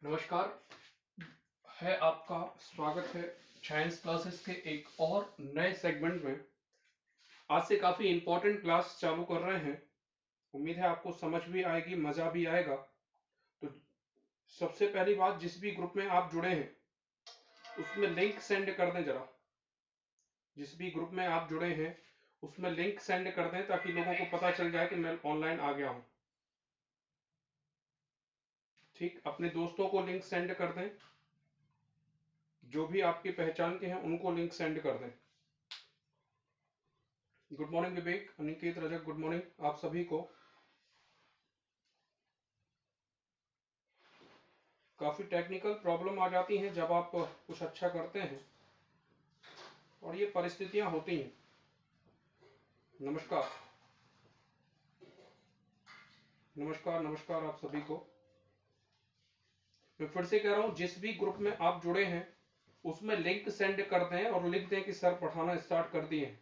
नमस्कार। है आपका स्वागत है साइंस क्लासेस के एक और नए सेगमेंट में। आज से काफी इंपॉर्टेंट क्लास चालू कर रहे हैं। उम्मीद है आपको समझ भी आएगी, मजा भी आएगा। तो सबसे पहली बात, जिस भी ग्रुप में आप जुड़े हैं उसमें लिंक सेंड कर दें जरा। जिस भी ग्रुप में आप जुड़े हैं उसमें लिंक सेंड कर दें ताकि लोगों को पता चल जाए कि मैं ऑनलाइन आ गया हूं। ठीक, अपने दोस्तों को लिंक सेंड कर दें, जो भी आपकी पहचान के हैं उनको लिंक सेंड कर दें। गुड मॉर्निंग विवेक, अनिकेत, रजक, गुड मॉर्निंग आप सभी को। काफी टेक्निकल प्रॉब्लम आ जाती हैं जब आप कुछ अच्छा करते हैं, और ये परिस्थितियां होती हैं। नमस्कार नमस्कार नमस्कार आप सभी को। मैं फिर से कह रहा हूं, जिस भी ग्रुप में आप जुड़े हैं उसमें लिंक सेंड कर दें और लिख दें कि सर पढ़ाना स्टार्ट कर दिए हैं।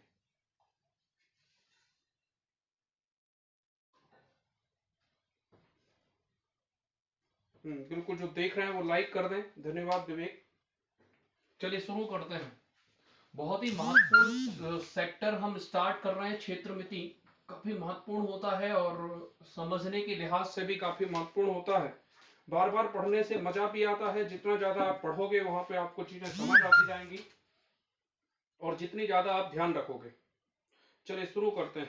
बिल्कुल, जो देख रहे हैं वो लाइक कर दें। धन्यवाद विवेक। चलिए शुरू करते हैं। बहुत ही महत्वपूर्ण सेक्टर हम स्टार्ट कर रहे हैं। क्षेत्र मिति काफी महत्वपूर्ण होता है और समझने के लिहाज से भी काफी महत्वपूर्ण होता है। बार बार पढ़ने से मजा भी आता है। जितना ज्यादा आप पढ़ोगे वहां पे आपको चीजें समझ आती जाएंगी और जितनी ज्यादा आप ध्यान रखोगे। चलिए शुरू करते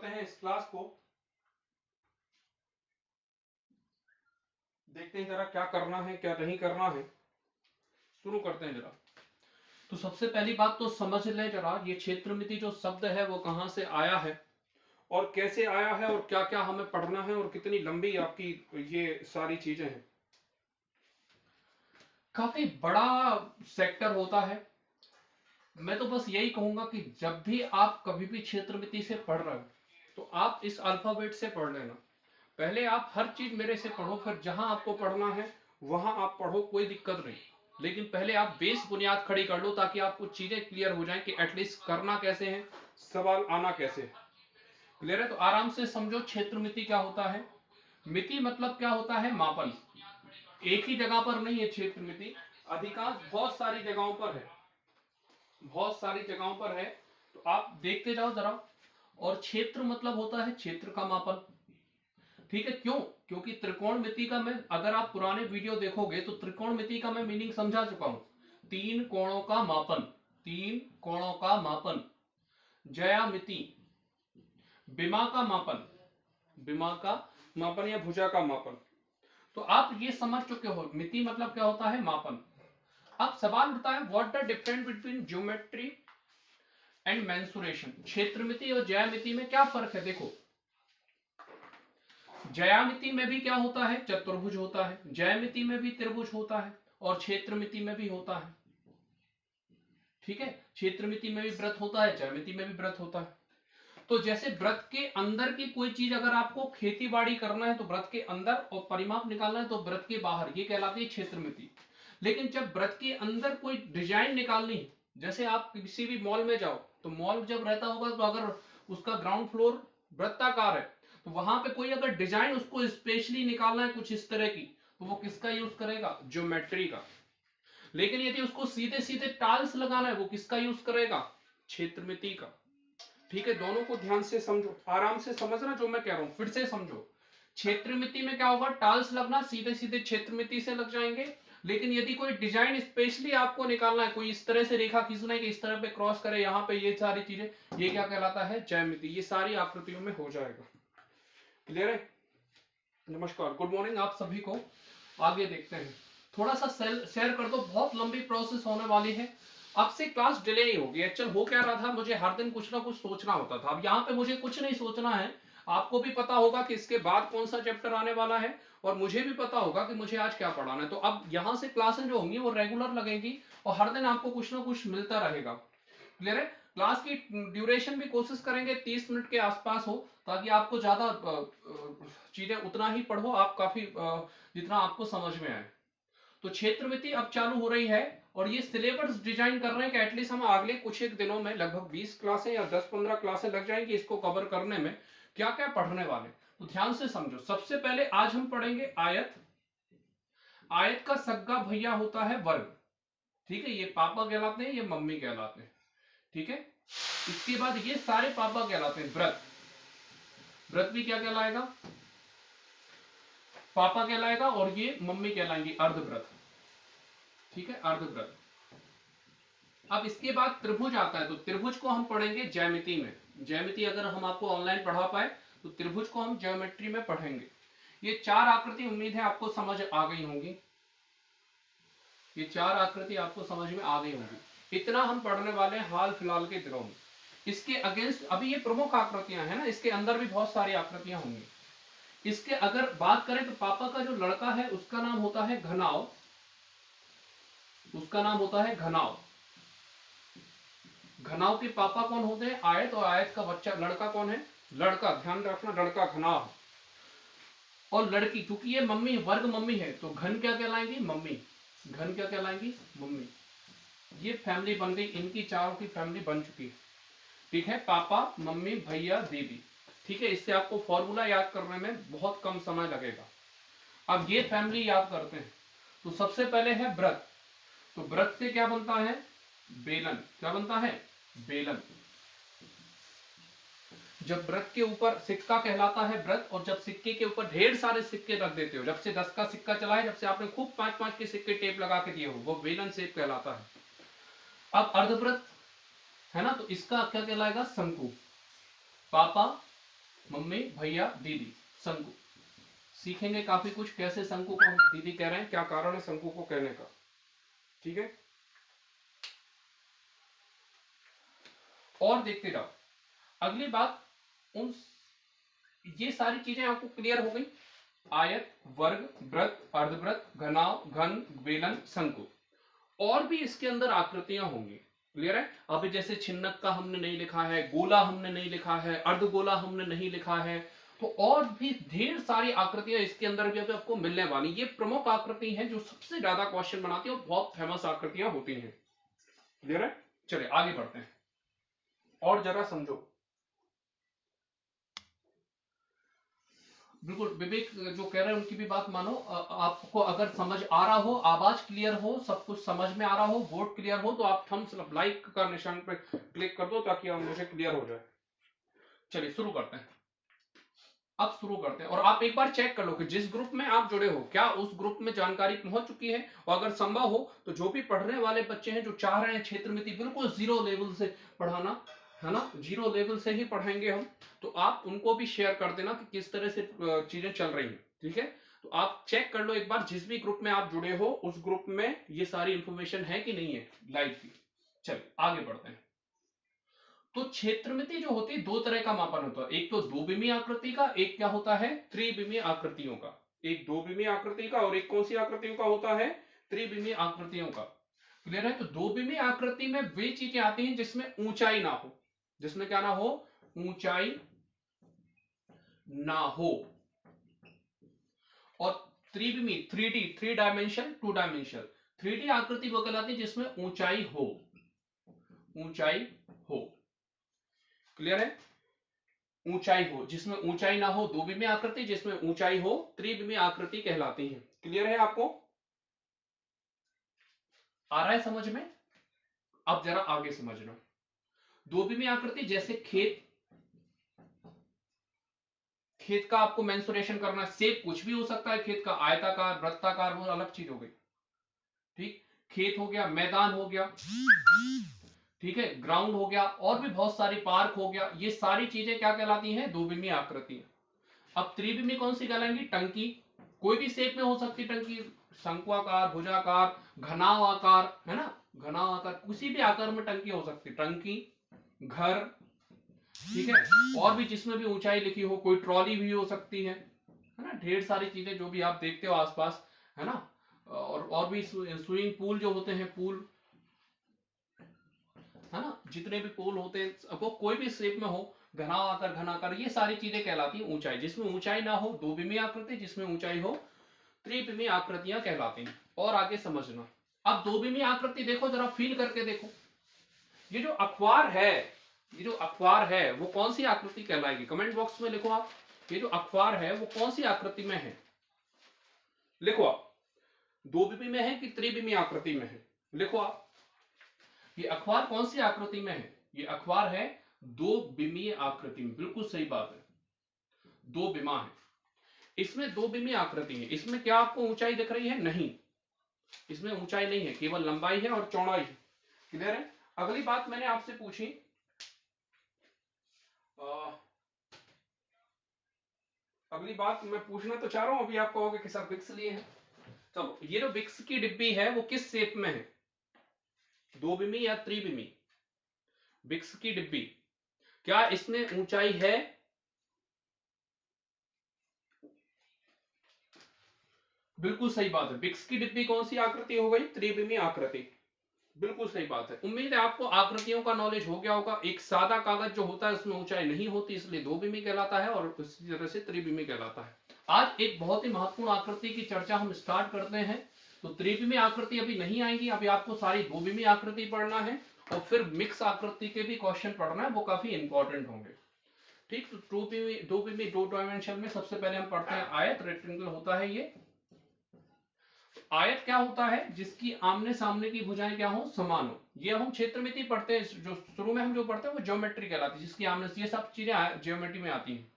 हैं इस क्लास को। देखते हैं जरा क्या करना है क्या नहीं करना है। शुरू करते हैं जरा। तो सबसे पहली बात तो समझ लें जरा, ये क्षेत्र मिति जो शब्द है वो कहां से आया है और कैसे आया है और क्या क्या हमें पढ़ना है और कितनी लंबी आपकी ये सारी चीजें हैं। काफी बड़ा सेक्टर होता है। मैं तो बस यही कहूंगा कि जब भी आप कभी भी क्षेत्र मिति से पढ़ रहे हो तो आप इस अल्फाबेट से पढ़ लेना। पहले आप हर चीज मेरे से पढ़ो, फिर जहां आपको पढ़ना है वहां आप पढ़ो, कोई दिक्कत नहीं। लेकिन पहले आप बेस बुनियाद खड़ी कर लो ताकि आपको चीजें क्लियर हो जाएं कि एटलीस्ट करना कैसे है, सवाल आना कैसे है। क्लियर है? तो आराम से समझो क्षेत्र मिति क्या होता है। मिति मतलब क्या होता है? मापन। एक ही जगह पर नहीं है क्षेत्र मिति, अधिकांश बहुत सारी जगहों पर है। बहुत सारी जगहों पर है, तो आप देखते जाओ जरा। और क्षेत्र मतलब होता है क्षेत्र का मापन। ठीक है, क्यों? क्योंकि त्रिकोणमिति का मैं, अगर आप पुराने वीडियो देखोगे तो त्रिकोणमिति का मैं मीनिंग समझा चुका हूं। तीन कोणों का मापन, तीन कोणों का मापन। ज्यामिति, विमा का मापन, विमा का मापन या भुजा का मापन। तो आप ये समझ चुके हो मिति मतलब क्या होता है? मापन। अब सवाल उठता है, what the difference between geometry and mensuration. क्षेत्रमिति और ज्यामिति में क्या फर्क है? देखो, ज्यामिति में भी क्या होता है? चतुर्भुज होता है। ज्यामिति में भी त्रिभुज होता है और क्षेत्रमिति में भी होता है। ठीक है, क्षेत्रमिति में भी वृत्त होता है, ज्यामिति में भी वृत्त होता है। तो जैसे वृत्त के अंदर की कोई चीज अगर आपको खेती बाड़ी करना है तो वृत्त के अंदर, और परिमाप निकालना है तो वृत्त के बाहर, ये कहलाती है क्षेत्रमिति। लेकिन जब वृत्त के अंदर कोई डिजाइन निकालनी है, जैसे आप किसी भी मॉल में जाओ तो मॉल जब रहता होगा तो अगर उसका ग्राउंड फ्लोर वृत्ताकार है तो वहां पे कोई अगर डिजाइन उसको स्पेशली निकालना है कुछ इस तरह की, तो वो किसका यूज करेगा? ज्योमेट्री का। लेकिन यदि उसको सीधे सीधे टाइल्स लगाना है, वो किसका यूज करेगा? क्षेत्रमिति का। ठीक है, दोनों को ध्यान से समझो, आराम से समझना जो मैं कह रहा हूं, फिर से समझो। क्षेत्रमिति में क्या होगा? टाइल्स लगना, सीधे सीधे क्षेत्रमिति से लग जाएंगे। लेकिन यदि कोई डिजाइन स्पेशली आपको निकालना है, कोई इस तरह से रेखा खींचना है कि इस तरह पे क्रॉस करे, यहाँ पे ये सारी चीजें, ये क्या कहलाता है? ज्यामिति। ये सारी आकृतियों में हो जाएगा। क्लियर है? नमस्कार, गुड मॉर्निंग आप सभी को। आगे देखते हैं, थोड़ा सा शेयर कर दो, बहुत लंबी प्रोसेस होने वाली है। अब से क्लास डिले नहीं होगी। एक्चुअल हो क्या रहा था, मुझे हर दिन कुछ ना कुछ सोचना होता था। अब यहाँ पे मुझे कुछ नहीं सोचना है। आपको भी पता होगा कि इसके बाद कौन सा चैप्टर आने वाला है और मुझे भी पता होगा कि मुझे आज क्या पढ़ाना है। तो अब यहाँ से क्लासें जो होंगी वो रेगुलर लगेंगी और हर दिन आपको कुछ ना कुछ मिलता रहेगा। क्लियर है? क्लास की ड्यूरेशन भी कोशिश करेंगे 30 मिनट के आसपास हो, ताकि आपको ज्यादा चीजें उतना ही पढ़ो आप, काफी जितना आपको समझ में आए। तो क्षेत्रमिति अब चालू हो रही है और ये सिलेबस डिजाइन कर रहे हैं कि एटलीस्ट हम अगले कुछ एक दिनों में लगभग 20 क्लासें या 10-15 क्लासें लग जाएंगी इसको कवर करने में। क्या क्या पढ़ने वाले, तो ध्यान से समझो। सबसे पहले आज हम पढ़ेंगे आयत, आयत का सग्गा भैया होता है वर्ग, ठीक है, ये पापा कहलाते हैं, ये मम्मी कहलाते हैं, ठीक है। इसके बाद ये सारे पापा कहलाते हैं। व्रत, व्रत भी क्या कहलाएगा, पापा कहलाएगा, और ये मम्मी कहलाएंगी अर्धव्रत, ठीक है, अर्धव्रत। अब इसके बाद त्रिभुज आता है, तो त्रिभुज को हम पढ़ेंगे ज्यामिति में। ज्यामिति अगर हम आपको ऑनलाइन पढ़ा पाए तो त्रिभुज को हम ज्योमेट्री में पढ़ेंगे। ये 4 आकृति उम्मीद है आपको समझ आ गई होंगी, ये 4 आकृति आपको समझ में आ गई होंगी। इतना हम पढ़ने वाले हैं हाल फिलहाल के दिनों में। इसके अगेंस्ट अभी ये प्रमुख आकृतियां हैं ना, इसके अंदर भी बहुत सारी आकृतियां होंगी। इसके अगर बात करें तो पापा का जो लड़का है उसका नाम होता है घनाव, उसका नाम होता है घनाव। घनाव के पापा कौन होते हैं, आयत, और आयत का बच्चा लड़का कौन है, लड़का, ध्यान रखना, लड़का घनाव। और लड़की, क्योंकि ये मम्मी वर्ग मम्मी है तो घन क्या कहलाएंगी, मम्मी, घन क्या कहलाएंगी, मम्मी। ये फैमिली बन गई, इनकी चारों की फैमिली बन चुकी है, ठीक है, पापा मम्मी भैया दीदी, ठीक है। इससे आपको फॉर्मूला याद करने में बहुत कम समय लगेगा। अब ये फैमिली याद करते हैं, तो सबसे पहले है व्रत, तो व्रत से क्या बनता है, बेलन, क्या बनता है, बेलन। जब व्रत के ऊपर सिक्का कहलाता है व्रत, और जब सिक्के के ऊपर ढेर सारे सिक्के रख देते हो, जब से 10 का सिक्का चला है, जब से आपने खूब 5-5 के सिक्के टेप लगा के दिए हो, वो बेलन शेप कहलाता है। अब अर्धव्रत है ना, तो इसका क्या कहलाएगा, शंकु, पापा मम्मी भैया दीदी, शंकु। सीखेंगे काफी कुछ, कैसे शंकु को हम दीदी कह रहे हैं, क्या कारण है शंकु को कहने का, ठीक है। और देखते जाओ, अगली बात, उन ये सारी चीजें आपको क्लियर हो गई, आयत, वर्ग, व्रत, अर्धव्रत, घनाव, घन, बेलन, शंकु। और भी इसके अंदर आकृतियां होंगी, क्लियर है। अभी जैसे छिन्नक का हमने नहीं लिखा है, गोला हमने नहीं लिखा है, अर्धगोला हमने नहीं लिखा है, तो और भी ढेर सारी आकृतियां इसके अंदर भी आपको मिलने वाली। ये प्रमुख आकृति हैं जो सबसे ज्यादा क्वेश्चन बनाती है और बहुत फेमस आकृतियां होती हैं, क्लियर है। चलिए आगे बढ़ते हैं और जरा समझो। बिल्कुल विवेक जो कह रहे हैं उनकी भी बात मानो। आपको अगर समझ आ रहा हो, आवाज क्लियर हो, सब कुछ समझ में आ रहा हो, बोर्ड क्लियर हो, तो आप थम्स अप लाइक का निशान पे क्लिक कर दो ताकि मुझे क्लियर हो जाए। चलिए शुरू करते हैं, अब शुरू करते हैं। और आप एक बार चेक कर लो कि जिस ग्रुप में आप जुड़े हो क्या उस ग्रुप में जानकारी पहुंच चुकी है, और अगर संभव हो तो जो भी पढ़ने वाले बच्चे हैं जो चाह रहे हैं क्षेत्र मिति बिल्कुल 0 लेवल से पढ़ाना, है ना, 0 लेवल से ही पढ़ाएंगे हम, तो आप उनको भी शेयर कर देना कि किस तरह से चीजें चल रही हैं, ठीक है। तो आप चेक कर लो एक बार, जिस भी ग्रुप में आप जुड़े हो उस ग्रुप में ये सारी इंफॉर्मेशन है कि नहीं है लाइव की। चलिए आगे बढ़ते हैं। तो क्षेत्रमिति जो होती है 2 तरह का मापन होता है, एक तो 2 बिमीय आकृति का, एक क्या होता है, त्रिविमीय आकृतियों का। एक 2 बिमीय आकृति का और एक कौन सी आकृतियों का होता है, त्रिविमीय आकृतियों का, क्लियर है। तो 2 बिमीय आकृति में वे चीजें आती हैं जिसमें ऊंचाई ना हो, जिसमें क्या ना हो, ऊंचाई ना हो। और त्रिविमीय 3D 3 डायमेंशन 2 डायमेंशन 3D आकृति वो कहलाती है जिसमें ऊंचाई हो, ऊंचाई हो, क्लियर है। ऊंचाई हो, जिसमें ऊंचाई ना हो 2 बिमीय आकृति, जिसमें ऊंचाई हो त्रिविमीय आकृति कहलाती है, क्लियर है आपको, आ रहा है समझ में। अब जरा आगे समझना, 2 बिमीय आकृति जैसे खेत, खेत का आपको मेंसुरेशन करना, शेप कुछ भी हो सकता है खेत का, आयताकार वृत्ताकार वो अलग चीज हो गई, ठीक। खेत हो गया, मैदान हो गया, ठीक है, ग्राउंड हो गया, और भी बहुत सारी, पार्क हो गया, ये सारी चीजें क्या कहलाती हैं, 2 बिमीय आकृति। अब त्रिविमीय कौन सी कहलाएंगी, टंकी, कोई भी शेप में हो सकती टंकी, शंक्वाकार, भुजाकार, घनाव आकार, है ना, घनाव आकार, किसी भी आकार में टंकी हो सकती, टंकी, घर, ठीक है। और भी जिसमें भी ऊंचाई लिखी हो, कोई ट्रॉली भी हो सकती है ना, ढेर सारी चीजें जो भी आप देखते हो आसपास, है ना। और भी स्विमिंग पूल जो होते हैं, पूल, है ना, जितने भी पूल होते हैं वो कोई भी शेप में हो, घनाव आकार, घनाकार, ये सारी चीजें कहलाती हैं ऊंचाई। जिसमें ऊंचाई ना हो 2 बिमीय आकृति, जिसमें ऊंचाई हो त्रिविमीय आकृतियां कहलाती हैं। और आगे समझना, अब 2 बिमीय आकृति देखो, जरा फील करके देखो, ये जो अखबार है, ये जो अखबार है वो कौन सी आकृति कहलाएगी, कमेंट बॉक्स में लिखो आप, ये जो अखबार है वो कौन सी आकृति में है, लिखो आप। दो बिमी में है कि त्रिविमी आकृति में है? लिखो आप, ये अखबार कौन सी आकृति में है? ये अखबार है दो बिमीय आकृति में। बिल्कुल सही बात है, दो बिमा है, इसमें दो बिमी आकृति है। इसमें क्या आपको ऊंचाई दिख रही है? नहीं, इसमें ऊंचाई नहीं है, केवल लंबाई है और चौड़ाई है। क्लियर है? अगली बात मैंने आपसे पूछी, अगली बात मैं पूछना तो चाह रहा हूं, अभी आप कहोगे कि सब विक्स लिए हैं। चलो, ये जो विक्स की डिब्बी है वो किस शेप में है? दो बिमी या त्रिबिमी? विक्स की डिब्बी, क्या इसमें ऊंचाई है? बिल्कुल सही बात है, विक्स की डिब्बी कौन सी आकृति हो गई? त्रिविमी आकृति। बिल्कुल सही बात है। उम्मीद है आपको आकृतियों का नॉलेज हो गया होगा। एक सादा कागज जो होता है उसमें ऊंचाई नहीं होती, इसलिए दो बिमी कहलाता है, और इसी तरह से त्रिविमी कहलाता है। आज एक बहुत ही महत्वपूर्ण आकृति की चर्चा हम स्टार्ट करते हैं। तो त्रिविमी आकृति अभी नहीं आएंगी, अभी आपको सारी दो बिमी आकृति पढ़ना है, और फिर मिक्स आकृति के भी क्वेश्चन पढ़ना है, वो काफी इंपॉर्टेंट होंगे। ठीक, तो दो बिमी दो डायमेंशन में सबसे पहले हम पढ़ते हैं आयत। रेक्टेंगल होता है ये। आयत क्या होता है? जिसकी आमने सामने की भुजाएं क्या हो? समान हो। ये हम क्षेत्रमिति पढ़ते हैं, जो शुरू में हम जो पढ़ते हैं वो ज्योमेट्री कहलाती है, जिसकी आमने, ये सब चीजें ज्योमेट्री में आती हैं।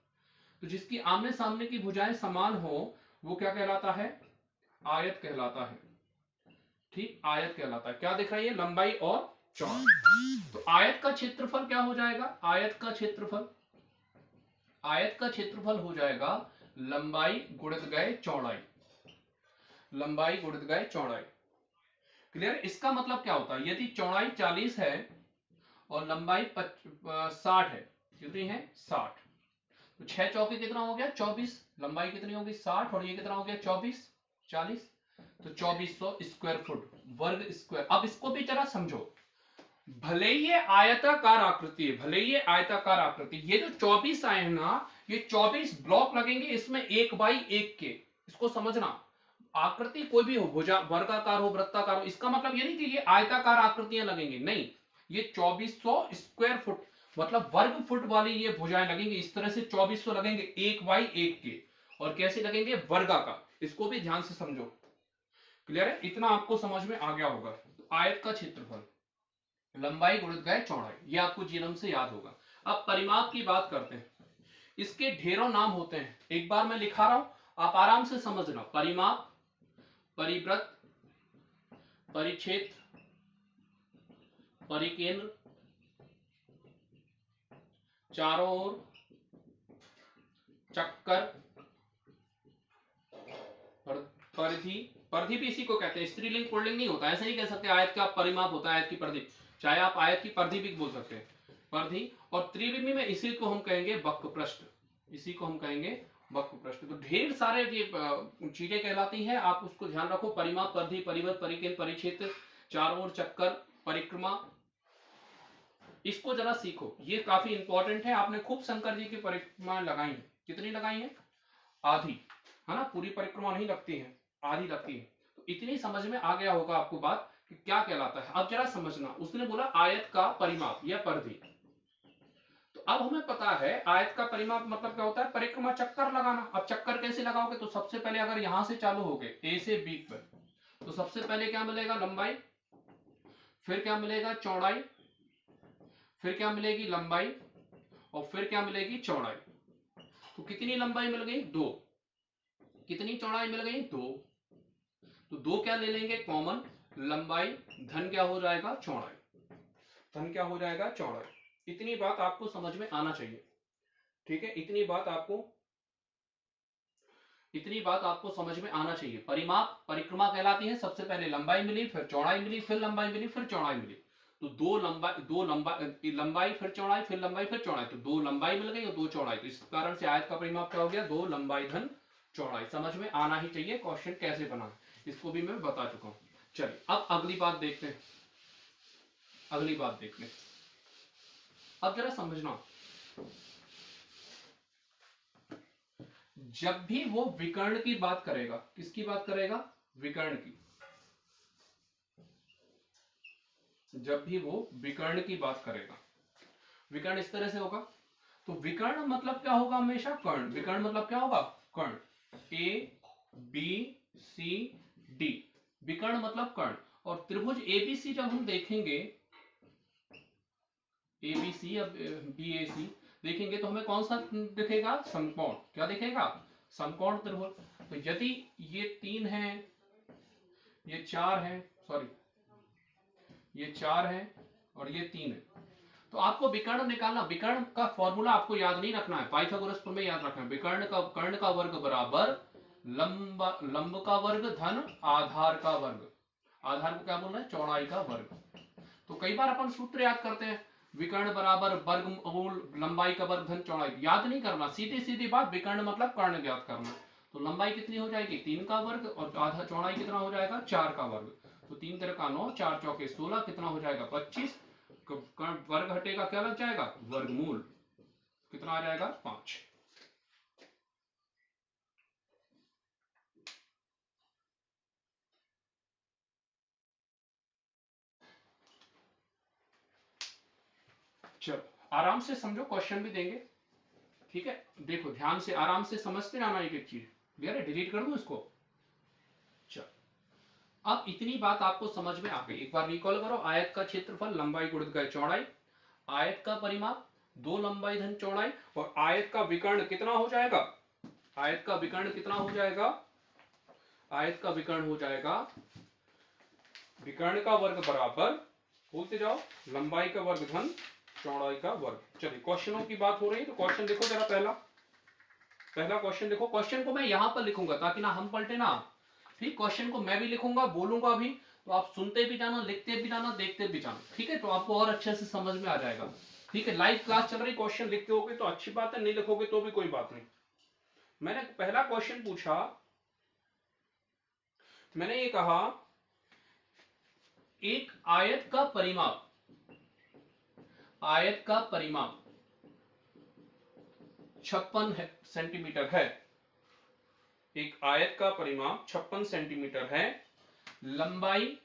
तो जिसकी आमने सामने की भुजाएं समान हो वो क्या कहलाता है? आयत कहलाता है। ठीक, आयत कहलाता है। क्या दिख रही है? लंबाई और चौड़ाई। तो आयत का क्षेत्रफल क्या हो जाएगा? आयत का क्षेत्रफल, आयत का क्षेत्रफल हो जाएगा लंबाई गुणित गए चौड़ाई, लंबाई गुणित गए चौड़ाई। क्लियर? इसका मतलब क्या होता है? यदि चौड़ाई 40 है और लंबाई 60 है, कितनी है? 60, तो 6 चौके कितना हो गया? 24। लंबाई कितनी होगी? 60, और ये कितना हो गया? 24, 40, तो 2400 स्क्वायर फुट, वर्ग स्क्वायर। अब इसको भी जरा समझो, भले ये आयताकार आकृति है, भले ये आयताकार आकृति, ये जो 24 आए हैं ना, ये 24 ब्लॉक लगेंगे इसमें 1/1 के। इसको समझना, आकृति कोई भी हो, भुजा वर्गाकार हो, वृत्ताकार हो, इसका मतलब ये नहीं कि ये आयताकार आकृतियां लगेंगी, नहीं, ये 2400 स्क्वायर फुट मतलब वर्ग फुट वाली ये भुजाएं लगेंगी। इस तरह से 2400 लगेंगे 1/1 के। और कैसे लगेंगे? वर्गाकार। इसको भी ध्यान से समझो। क्लियर है? इतना आपको समझ में आ गया होगा। तो आयत का क्षेत्रफल लंबाई गुणित गए चौड़ाई, ये आपको जीएम से याद होगा। अब परिमाप की बात करते हैं। इसके ढेरों नाम होते हैं, एक बार मैं लिखा रहा हूं, आप आराम से समझना। परिमाप, परिवृत्त, परिक्षेत्र, परिकेंद्र, चारों ओर, चक्कर, परिधि। परिधि भी इसी को कहते हैं, स्त्रीलिंग पुल्लिंग नहीं होता, ऐसे नहीं कह सकते आयत का परिमाप होता है आयत की परिधि, चाहे आप आयत की परिधि भी बोल सकते हैं, परिधि। और त्रिविमी में इसी को हम कहेंगे वक्र पृष्ठ, इसी को हम कहेंगे वक्र पृष्ठ। तो ढेर सारे ये चीजें कहलाती हैं, आप उसको ध्यान रखो। परिमाप, परिधि, परिवृत्त, परिकेंद्र, परिक्षेत्र, चारों ओर, चक्कर, परिक्रमा, इसको जरा सीखो, ये काफी इंपॉर्टेंट है। आपने खूब शंकर जी की परिक्रमा लगाई है, कितनी लगाई है? आधी, है ना? पूरी परिक्रमा नहीं लगती है, आधी लगती है। तो इतनी समझ में आ गया होगा आपको बात कि क्या कहलाता है। अब जरा समझना, उसने बोला आयत का परिमाप या परिधि, तो अब हमें पता है आयत का परिमाप मतलब क्या होता है? परिक्रमा, चक्कर लगाना। अब चक्कर कैसे लगाओगे? तो सबसे पहले अगर यहां से चालू हो गए ए से बी पर, तो सबसे पहले क्या मिलेगा? लंबाई, फिर क्या मिलेगा? चौड़ाई, फिर क्या मिलेगी? लंबाई, और फिर क्या मिलेगी? चौड़ाई। तो कितनी लंबाई मिल गई? 2। कितनी चौड़ाई मिल गई? 2। तो 2 क्या ले लेंगे? कॉमन। लंबाई धन क्या हो जाएगा? चौड़ाई, धन क्या हो जाएगा? चौड़ाई। इतनी बात आपको समझ में आना चाहिए। ठीक है, इतनी बात आपको समझ में आना चाहिए। परिमाप, परिक्रमा कहलाती है, सबसे पहले लंबाई मिली, फिर चौड़ाई मिली, फिर लंबाई मिली, फिर चौड़ाई मिली। तो दो लंबाई फिर चौड़ाई, फिर लंबाई फिर चौड़ाई, तो 2 लंबाई मिल गई और 2 चौड़ाई। तो इस कारण से आयत का परिमाप क्या हो गया? 2 लंबाई धन चौड़ाई। समझ में आना ही चाहिए, क्वेश्चन कैसे बना इसको भी मैं बता चुका हूं। चलिए अब अगली बात देखते हैं, अगली बात देखते हैं। अब जरा समझना, जब भी वो विकर्ण की बात करेगा, किसकी बात करेगा? विकर्ण की। जब भी वो विकर्ण की बात करेगा, विकर्ण इस तरह से होगा। तो विकर्ण मतलब क्या होगा? हमेशा कर्ण। विकर्ण मतलब क्या होगा? कर्ण। ए बी सी डी, विकर्ण मतलब कर्ण। और त्रिभुज एबीसी जब हम देखेंगे, एबीसी अब बीएसी देखेंगे तो हमें कौन सा दिखेगा? समकोण। क्या दिखेगा? समकोण त्रिभुज। तो यदि ये 3 है, ये 4 है, सॉरी ये 4 है और ये 3 है, तो आपको विकर्ण निकालना। विकर्ण का फॉर्मूला आपको याद नहीं रखना है, पाइथागोरस प्रमेय याद रखना है। विकर्ण का कर्ण का वर्ग बराबर लंब का वर्ग धन आधार का वर्ग। आधार को क्या बोल रहे हैं? चौड़ाई का वर्ग। तो कई बार अपन सूत्र याद करते हैं, विकर्ण बराबर वर्गमूल लंबाई का वर्ग धन चौड़ाई। याद नहीं करना, सीधी सीधी बात, विकर्ण मतलब कर्ण ज्ञात करना। तो लंबाई कितनी हो जाएगी? 3 का वर्ग, और आधा चौड़ाई कितना हो जाएगा? 4 का वर्ग। तो 3 तेरह का 9, 4 चौके 16, कितना हो जाएगा? 25। वर्ग हटेगा, क्या लग जाएगा? वर्गमूल। कितना आ जाएगा? 5। चलो आराम से समझो, क्वेश्चन भी देंगे, ठीक है? देखो ध्यान से आराम से समझते जाना एक एक चीज। क्लियर है? डिलीट कर दूं इसको? चलो अब इतनी बात आपको समझ में आ गई। एक बार रिकॉल करो, आयत का क्षेत्रफल लंबाई गुणित गए चौड़ाई, आयत का परिमाप 2 लंबाई धन चौड़ाई, और आयत का विकर्ण कितना हो जाएगा? आयत का विकर्ण कितना हो जाएगा? आयत का विकर्ण हो जाएगा, विकर्ण का वर्ग बराबर, बोलते जाओ, लंबाई का वर्ग धन चौड़ाई का वर्ग। चलिए क्वेश्चनों की बात हो रही है तो क्वेश्चन देखो जरा। पहला क्वेश्चन देखो। क्वेश्चन को मैं यहां पर लिखूंगा ताकि ना हम पलटे ना। ठीक, क्वेश्चन को मैं भी लिखूंगा, बोलूंगा भी, तो आप सुनते भी जाना, लिखते भी जाना, देखते भी जाना। ठीक है? तो आपको और अच्छे से समझ में आ जाएगा। ठीक है? लाइव क्लास चल रही, क्वेश्चन लिखते होगे तो अच्छी बात है, नहीं लिखोगे तो भी कोई बात नहीं। मैंने पहला क्वेश्चन पूछा, मैंने ये कहा एक आयत का परिमाप, आयत का परिमाप 56 सेंटीमीटर है। एक आयत का परिमाप 56 सेंटीमीटर है। लंबाई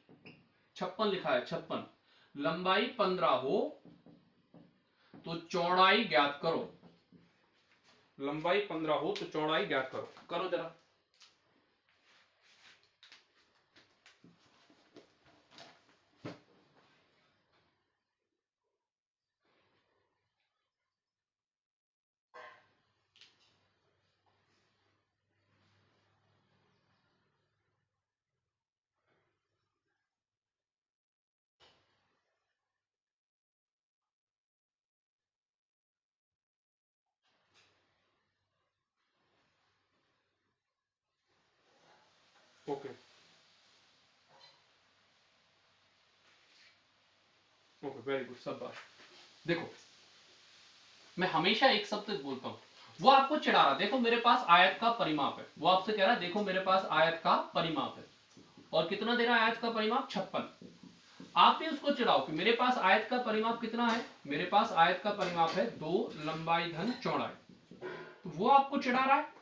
56 लिखा है, 56, लंबाई 15 हो तो चौड़ाई ज्ञात करो। लंबाई 15 हो तो चौड़ाई ज्ञात करो। करो जरा। ओके ओके, वेरी गुड, सब बात। देखो मैं हमेशा एक शब्द बोलता हूं, वो आपको चिढ़ा रहा, देखो मेरे पास आयत का परिमाप है, वो आपसे कह रहा है देखो मेरे पास आयत का परिमाप है, और कितना दे रहा है आयत का परिमाप? 56। आप भी उसको चिढ़ाओ कि मेरे पास आयत का परिमाप कितना है? मेरे पास आयत का परिमाप है 2 लंबाई धन चौड़ाई। तो वो आपको चिढ़ा रहा है,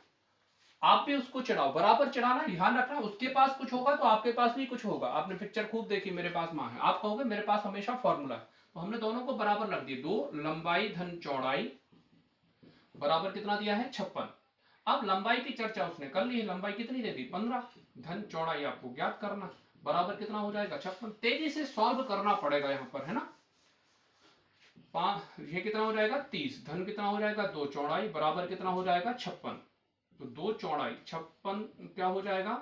आप भी उसको चिढ़ाओ, बराबर चिढ़ाना। ध्यान रखना, उसके पास कुछ होगा तो आपके पास भी कुछ होगा। आपने पिक्चर खूब देखी, मेरे पास माँ है, आप कहोगे मेरे पास हमेशा फॉर्मूला है। तो हमने दोनों को बराबर रख दिए, 2 लंबाई धन चौड़ाई बराबर कितना दिया है? 56। अब लंबाई की चर्चा उसने कर ली है, लंबाई कितनी दे दी? 15। धन चौड़ाई आपको ज्ञात करना, बराबर कितना हो जाएगा? 56। तेजी से सॉल्व करना पड़ेगा यहां पर, है ना। ये कितना हो जाएगा? 30। धन कितना हो जाएगा? 2 चौड़ाई बराबर कितना हो जाएगा? 56। तो 2 चौड़ाई 56 क्या हो जाएगा?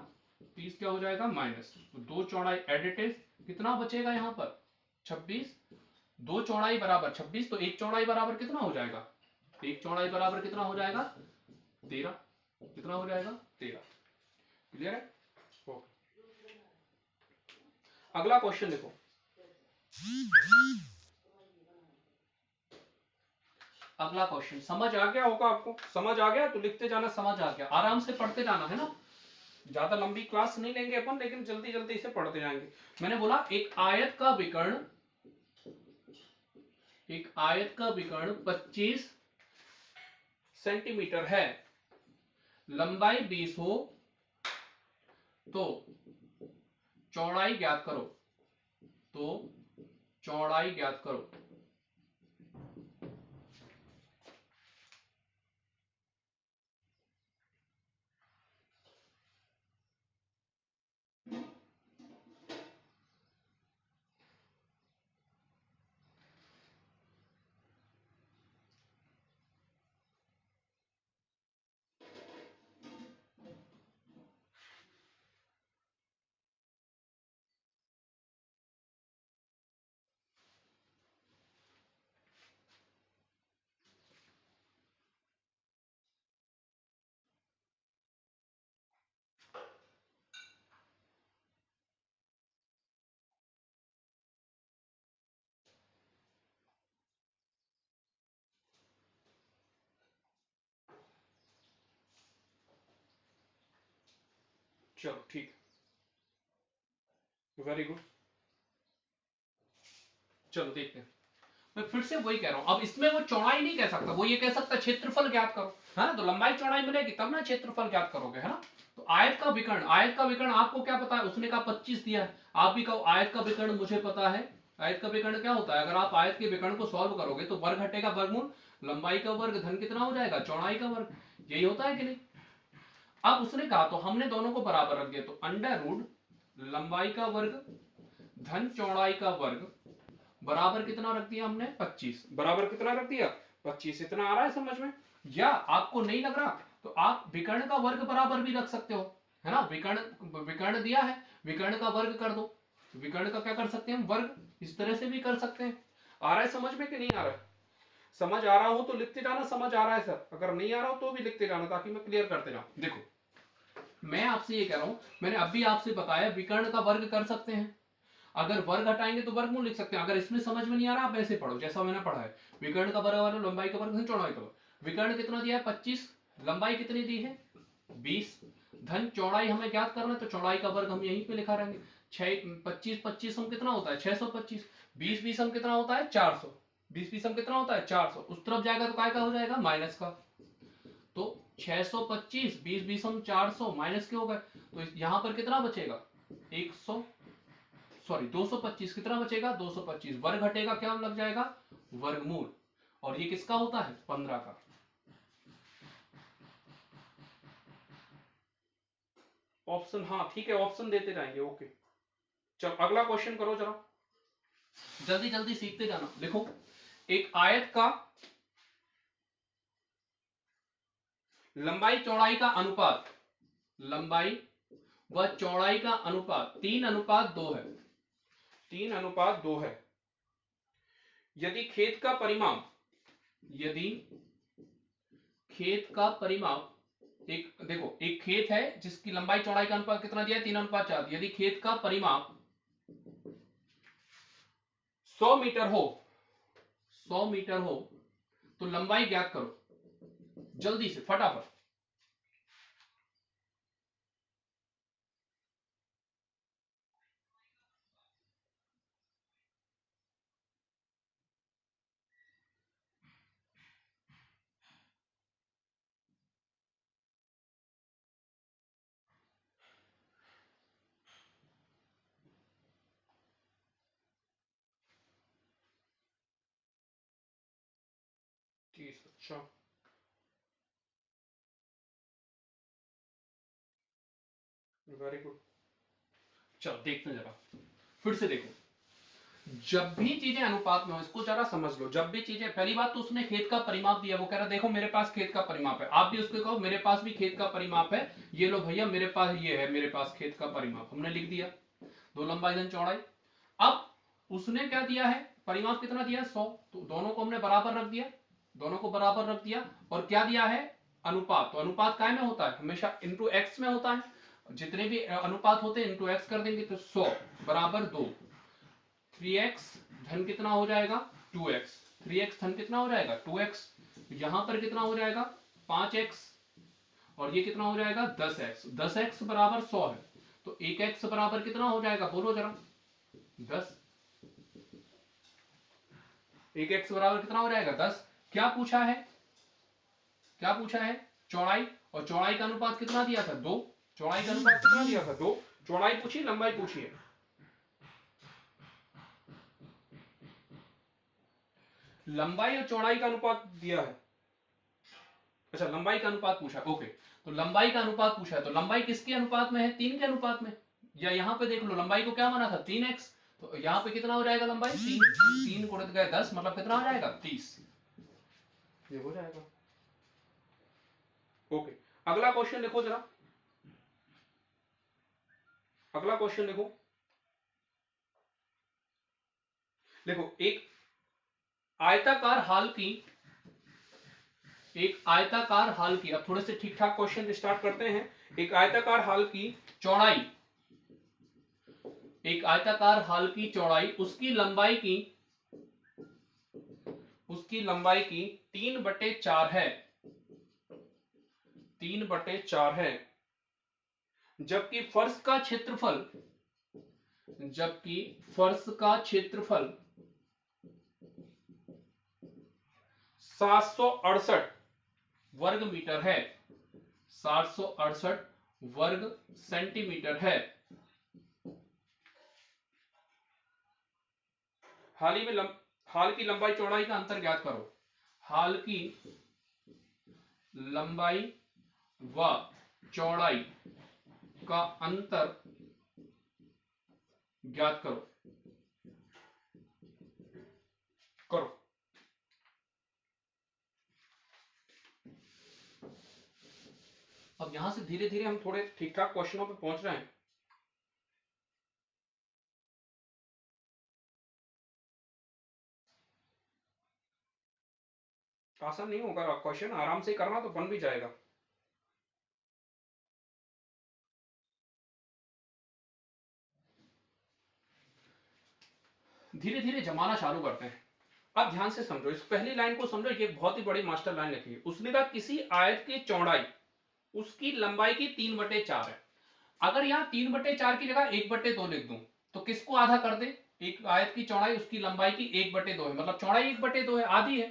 30 क्या हो जाएगा? माइनस। तो 2 चौड़ाई एडिटिव, कितना बचेगा यहां पर? 26। 2 चौड़ाई बराबर 26, तो 1 चौड़ाई बराबर कितना हो जाएगा? 1 चौड़ाई बराबर कितना हो जाएगा? 13। कितना हो जाएगा? 13। क्लियर है? ओके, अगला क्वेश्चन देखो। अगला क्वेश्चन समझ आ गया होगा आपको? समझ आ गया तो लिखते जाना, समझ आ गया, आराम से पढ़ते जाना, है ना। ज्यादा लंबी क्लास नहीं लेंगे अपन, लेकिन जल्दी जल्दी से पढ़ते जाएंगे। मैंने बोला एक आयत का विकर्ण, एक आयत का विकर्ण 25 सेंटीमीटर है, लंबाई 20 हो तो चौड़ाई ज्ञात करो। तो चौड़ाई ज्ञात करो। चलो ठीक, वेरी गुड। चलो देखते हैं। मैं फिर से वही कह रहा हूं, अब इसमें वो चौड़ाई नहीं कह सकता, वो ये कह सकता क्षेत्रफल ज्ञात करो, है ना। तो लंबाई चौड़ाई मिलेगी तब ना क्षेत्रफल ज्ञात करोगे, है ना। तो आयत का विकर्ण, आयत का विकर्ण आपको क्या पता है, उसने कहा 25 दिया है, आप भी कहो आयत का विकर्ण मुझे पता है। आयत का विकर्ण क्या होता है, अगर आप आयत के विकर्ण को सॉल्व करोगे तो वर्ग हटेगा वर्गमूल, लंबाई का वर्ग धन कितना हो जाएगा, चौड़ाई का वर्ग, यही होता है कि नहीं। अब उसने कहा तो हमने दोनों को बराबर रख दिया, तो अंडर रूट लंबाई का वर्ग धन चौड़ाई का वर्ग बराबर कितना रख दिया हमने, 25। बराबर कितना रख दिया, 25। इतना आ रहा है समझ में। या आपको नहीं लग रहा तो आप विकर्ण का वर्ग बराबर भी रख सकते हो, है ना। विकर्ण विकर्ण दिया है, विकर्ण का वर्ग कर दो, विकर्ण का क्या कर सकते हैं हम, वर्ग, इस तरह से भी कर सकते हैं। आ रहा है समझ में कि नहीं आ रहा है। समझ आ रहा हो तो लिखते जाना, समझ आ रहा है सर, अगर नहीं आ रहा हो तो भी लिखते जाना ताकि मैं क्लियर करते जाऊं। देखो मैं आपसे ये कह रहा हूं, मैंने अभी आपसे बताया विकर्ण का वर्ग कर सकते हैं, अगर वर्ग हटाएंगे तो वर्गमूल लिख सकते हैं। अगर इसमें समझ में नहीं आ रहा आप ऐसे पढ़ो जैसा मैंने पढ़ा है, विकर्ण का वर्ग वाला लंबाई का वर्ग धन चौड़ाई का वर्ग। विकर्ण कितना दिया है 25, लंबाई कितनी दी है 20, धन चौड़ाई हमें ज्ञात करना है तो चौड़ाई का वर्ग हम यहीं पे लिखा रहेंगे। 25 25 हम कितना होता है 625, 20 20 हम कितना होता है 400, 20 20 हम कितना होता है 400, उस तरफ जाएगा तो काय का हो जाएगा माइनस का। तो 625 20 20 हम 400 माइनस के हो गए, तो यहां पर कितना बचेगा 100, सॉरी 225, कितना बचेगा 225, वर्ग घटेगा क्या लग जाएगा वर्गमूल, और ये किसका होता है 15 का। ऑप्शन, हाँ ठीक है ऑप्शन देते जाएंगे, ओके। चलो अगला क्वेश्चन करो जरा, जल्दी जल्दी सीखते जाना। लिखो एक आयत का लंबाई चौड़ाई का अनुपात, लंबाई व चौड़ाई का अनुपात 3:2 है, 3:2 है। यदि खेत का परिमाप, यदि खेत का परिमाप, एक देखो एक खेत है जिसकी लंबाई चौड़ाई का अनुपात कितना दिया है 3:4, यदि खेत का परिमाप 100 मीटर हो, 100 मीटर हो तो लंबाई ज्ञात करो, जल्दी से फटाफट। अच्छा वेरी गुड। चलो देखते हैं जरा, फिर से देखो, जब भी चीजें अनुपात में हो, इसको जरा समझ लो, जब भी चीजें, पहली बात तो उसने खेत का परिमाप दिया, वो कह रहा देखो मेरे पास खेत का परिमाप है, आप भी उसको कहो मेरे पास भी खेत का परिमाप है, ये लो भैया मेरे पास ये है, मेरे पास खेत का परिमाप, हमने लिख दिया, दो लंबाई धन चौड़ाई। अब उसने क्या दिया है परिमाप कितना दिया 100, तो दोनों को हमने बराबर रख दिया, दोनों को बराबर रख दिया, और क्या दिया है अनुपात, तो अनुपात काय में होता है हमेशा इंटू एक्स में होता है, जितने भी अनुपात होते हैं इंटू एक्स कर देंगे, तो 100 बराबर 2, 3x धन कितना हो जाएगा 2x, 3x धन कितना हो जाएगा 2x, यहां पर कितना हो जाएगा 5x, और ये कितना हो जाएगा 10x, 10x बराबर 100 है, तो 1x बराबर कितना हो जाएगा बोलो जरा 10, 1x बराबर कितना हो जाएगा 10। क्या पूछा है, क्या पूछा है चौड़ाई, और चौड़ाई का अनुपात कितना दिया था 2, चौड़ाई का अनुपात कितना दिया था 2, चौड़ाई पूछी लंबाई पूछी है, लंबाई और चौड़ाई का अनुपात दिया है, अच्छा लंबाई का अनुपात पूछा, ओके। तो लंबाई का अनुपात पूछा है, तो लंबाई किसके अनुपात में है 3 के अनुपात में, या यहां पे देख लो लंबाई को क्या माना था 3x, तो यहां पे कितना हो जाएगा लंबाई 3, 3 गुणित गए 10 मतलब कितना हो जाएगा 30, ये हो जाएगा, ओके। अगला क्वेश्चन लिखो जरा, अगला क्वेश्चन लिखो, देखो एक आयताकार हाल की, एक आयताकार हाल की, अब थोड़े से ठीक ठाक क्वेश्चन स्टार्ट करते हैं। एक आयताकार हाल की चौड़ाई, एक आयताकार हाल की चौड़ाई उसकी लंबाई की, उसकी लंबाई की 3/4 है, 3/4 है, जबकि फर्श का क्षेत्रफल 768 वर्ग मीटर है, 768 वर्ग सेंटीमीटर है। हाल की लंबाई चौड़ाई का अंतर ज्ञात करो। हाल की लंबाई व चौड़ाई का अंतर ज्ञात करो। अब यहां से धीरे धीरे हम थोड़े ठीक ठाक क्वेश्चनों पे पहुंच रहे हैं। आसान नहीं होगा क्वेश्चन, आराम से करना तो बन भी जाएगा। धीरे धीरे जमाना चालू करते हैं। अब ध्यान से समझो, इस पहली लाइन को समझो, ये बहुत ही बड़ी मास्टर लाइन लिखी है। उसने कहा किसी आयत की चौड़ाई उसकी लंबाई की 3/4 है। अगर यहाँ 3/4 की जगह 1/2 लिख दूं तो किसको आधा कर दे? एक आयत की चौड़ाई उसकी लंबाई की 1/2 है, मतलब चौड़ाई 1/2 है, आधी है।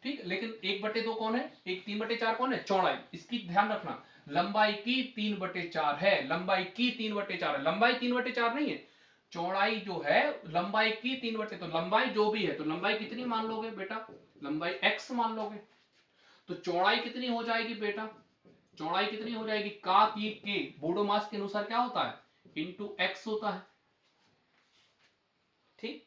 ठीक, लेकिन 1/2 कौन है? 3/4 कौन है? चौड़ाई। इसकी ध्यान रखना, लंबाई की 3/4 है, लंबाई की 3/4 है, लंबाई 3/4 नहीं है, चौड़ाई जो है लंबाई की 3/2। तो लंबाई जो भी है, तो लंबाई कितनी मान लोगे बेटा? लंबाई x मान लोगे। तो चौड़ाई कितनी हो जाएगी बेटा? चौड़ाई कितनी हो जाएगी? का की के बोडोमास के अनुसार क्या होता है? इंटू एक्स होता है। ठीक,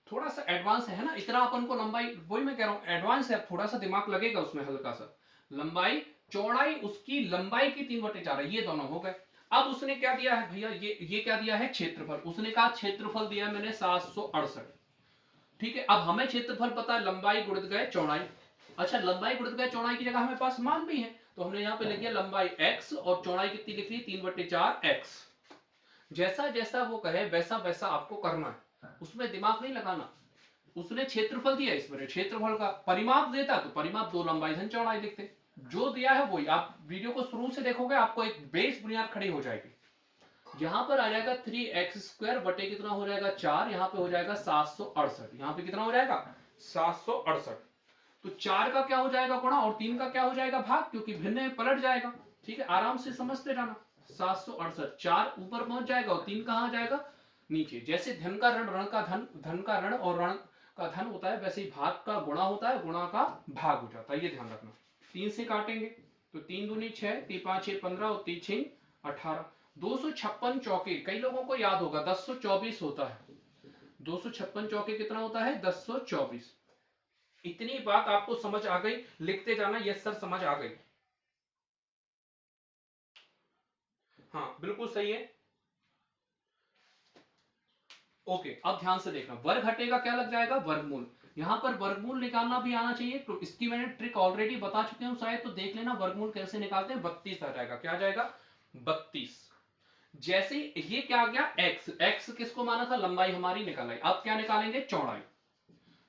थोड़ा सा एडवांस है ना, इतना अपन को लंबाई, वही मैं कह रहा हूं एडवांस है, थोड़ा सा दिमाग लगेगा उसमें हल्का सा। लंबाई चौड़ाई उसकी लंबाई की 3/4 है, ये दोनों हो गए। अब उसने क्या दिया है भैया? ये क्या दिया है? क्षेत्रफल। उसने कहा क्षेत्रफल दिया मैंने 768। ठीक है, अब हमें क्षेत्रफल पता है, लंबाई गुणित गए चौड़ाई। अच्छा, लंबाई गुणित गए चौड़ाई की जगह हमें पास मान भी है, तो हमने यहाँ पे लिख दिया लंबाई x और चौड़ाई कितनी लिख ली? 3/4 x। जैसा जैसा वो कहे वैसा वैसा आपको करना है, उसमें दिमाग नहीं लगाना। उसने क्षेत्रफल दिया, इसमें क्षेत्रफल का परिमाप देता तो परिमाप 2 लंबाई धन चौड़ाई लिखते। जो दिया है वही, आप वीडियो को शुरू से देखोगे आपको एक बेस बुनियाद खड़ी हो जाएगी। यहां पर आ जाएगा 3x² बटे कितना हो जाएगा? 4। यहां पे हो जाएगा 768। यहां पे कितना हो जाएगा? 768। तो 4 का क्या हो जाएगा गुणा और 3 का क्या हो जाएगा भाग, क्योंकि भिन्न में पलट जाएगा। ठीक है, आराम से समझते जाना। 768, 4 ऊपर पहुंच जाएगा और 3 कहां आ जाएगा? नीचे। जैसे धन का ऋण, ऋण का धन, धन का ऋण और ऋण का धन होता है, वैसे ही भाग का गुणा होता है, गुणा का भाग हो जाता है, ये ध्यान रखना। 3 से काटेंगे तो 3 दूनी 6, 3 5 6 15 और 3 6 18। 256 चौके, कई लोगों को याद होगा 1024 होता है। 256 चौके कितना होता है? 1024। इतनी बात आपको समझ आ गई? लिखते जाना, यस सर समझ आ गई। हाँ बिल्कुल सही है। ओके, अब ध्यान से देखना, वर्ग हटेगा क्या लग जाएगा? वर्गमूल। यहां पर वर्गमूल निकालना भी आना चाहिए, तो इसकी मैंने ट्रिक ऑलरेडी बता चुके हूं शायद, तो देख लेना वर्गमूल कैसे निकालते हैं। 32 आ जाएगा। क्या आ जाएगा? 32। जैसे ये क्या आ गया? x। x किसको माना था? लंबाई हमारी निकल आई। अब क्या निकालेंगे? चौड़ाई।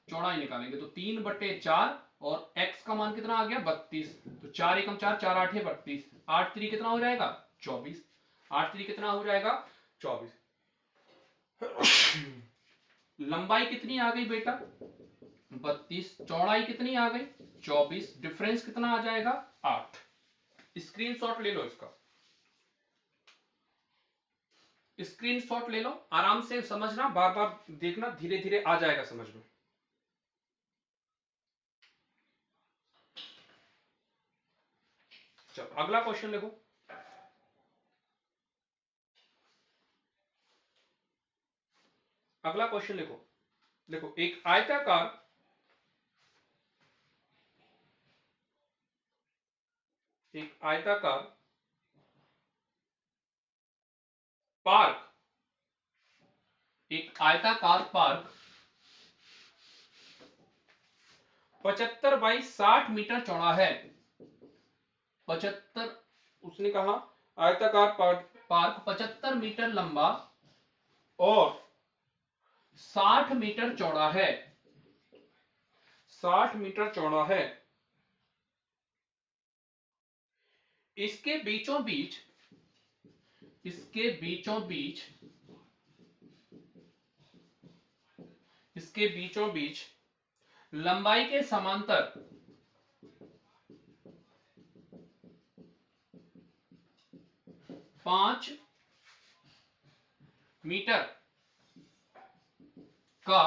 चौड़ाई निकालेंगे तो 3/4 और x का मान कितना आ गया? 32। तो 4 एकम 4, 4 8 32, 8 3 कितना हो जाएगा? 24। 8 3 कितना हो जाएगा? 24। लंबाई कितनी आ गई बेटा? 32। चौड़ाई कितनी आ गई? 24। डिफरेंस कितना आ जाएगा? 8। स्क्रीनशॉट ले लो इसका, स्क्रीनशॉट ले लो, आराम से समझना, बार बार देखना, धीरे धीरे आ जाएगा समझ में। चलो अगला क्वेश्चन लिखो। अगला क्वेश्चन लिखो। देखो, एक आयताकार पार्क, एक आयताकार पार्क 75 बाई 60 मीटर चौड़ा है। 75, उसने कहा आयताकार पार्क 75 मीटर लंबा और 60 मीटर चौड़ा है। 60 मीटर चौड़ा है। इसके बीचों बीच इसके बीचों बीच लंबाई के समांतर 5 मीटर का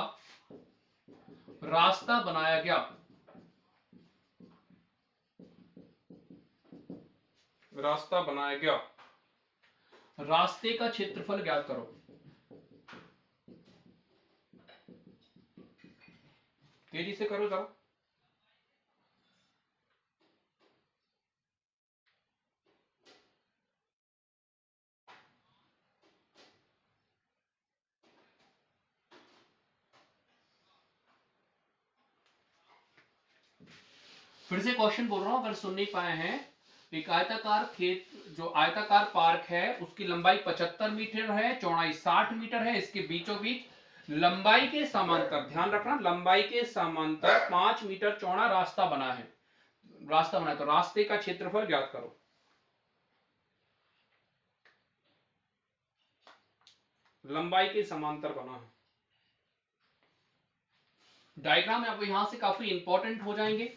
रास्ता बनाया गया। रास्ते का क्षेत्रफल ज्ञात करो। तेजी से करो जरा। फिर से क्वेश्चन बोल रहा हूं, अगर सुन नहीं पाए हैं। एक आयताकार खेत, जो आयताकार पार्क है, उसकी लंबाई 75 मीटर है, चौड़ाई 60 मीटर है। इसके बीचों बीच लंबाई के समांतर, ध्यान रखना, लंबाई के समांतर 5 मीटर चौड़ा रास्ता बना है। तो रास्ते का क्षेत्रफल ज्ञात करो। लंबाई के समांतर बना है। डायग्राम आपको यहां से काफी इंपॉर्टेंट हो जाएंगे।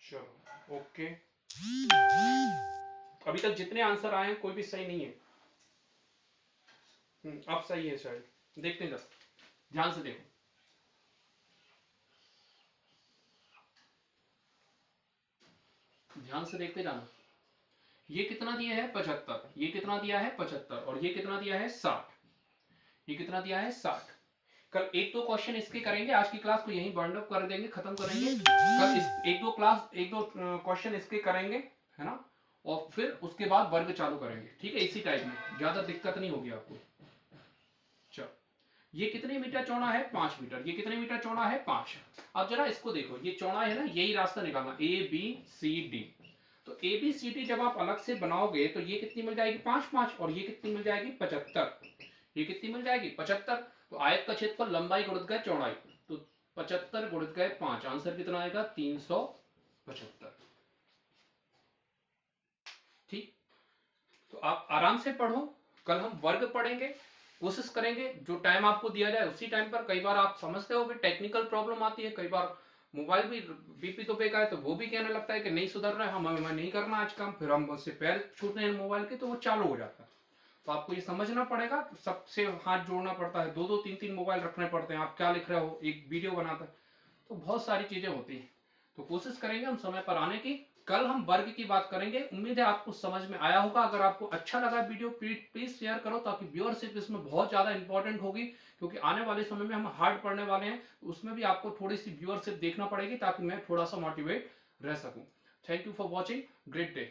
चलो ओके, अभी तक जितने आंसर आए हैं कोई भी सही नहीं है। अब सही है शायद, देखते हैं, ध्यान से देखो। ध्यान से देखते जाना। ये कितना दिया है 75, ये कितना दिया है 75, और ये कितना दिया है 60। ये कितना दिया है 60। कल एक दो क्वेश्चन इसके करेंगे, आज की क्लास को यहीं बर्न अप कर देंगे, खत्म करेंगे। कल एक दो क्वेश्चन इसके करेंगे, है ना, और फिर उसके बाद वर्ग चालू करेंगे। ठीक है, इसी टाइप में, ज्यादा दिक्कत नहीं होगी आपको। चलो, ये कितने मीटर चौड़ा है 5 मीटर। ये कितने मीटर चौड़ा है 5। अब जरा इसको देखो, ये चौड़ा है ना, यही रास्ता निकालना, ए बी सी डी। तो ए बी सी डी जब आप अलग से बनाओगे तो ये कितनी मिल जाएगी 5 5, और ये कितनी मिल जाएगी 75। ये कितनी मिल जाएगी 75। तो आयत का क्षेत्रफल लंबाई गुणित गए चौड़ाई, तो 75 गुणित गए 5, आंसर कितना आएगा 375। ठीक, तो आप आराम से पढ़ो, कल हम वर्ग पढ़ेंगे, कोशिश करेंगे जो टाइम आपको दिया जाए उसी टाइम पर। कई बार आप समझते हो कि टेक्निकल प्रॉब्लम आती है, कई बार मोबाइल भी बीपी तो पे का है, तो वो भी कहने लगता है कि नहीं सुधर रहा है, हमें नहीं करना आज काम, फिर हम उससे पैर छूटते हैं मोबाइल के, तो वो चालू हो जाता है। तो आपको ये समझना पड़ेगा, सबसे हाथ जोड़ना पड़ता है, 2 2 3 3 मोबाइल रखने पड़ते हैं। आप क्या लिख रहे हो, एक वीडियो बनाता है, तो बहुत सारी चीजें होती हैं। तो कोशिश करेंगे हम समय पर आने की। कल हम वर्ग की बात करेंगे। उम्मीद है आपको समझ में आया होगा। अगर आपको अच्छा लगा वीडियो, प्लीज शेयर करो, ताकि व्यूअरशिप इसमें बहुत ज्यादा इंपॉर्टेंट होगी, क्योंकि आने वाले समय में हम हार्ड पढ़ने वाले हैं, तो उसमें भी आपको थोड़ी सी व्यूअरशिप देखना पड़ेगी, ताकि मैं थोड़ा सा मोटिवेट रह सकूं। Thank you for watching, great day.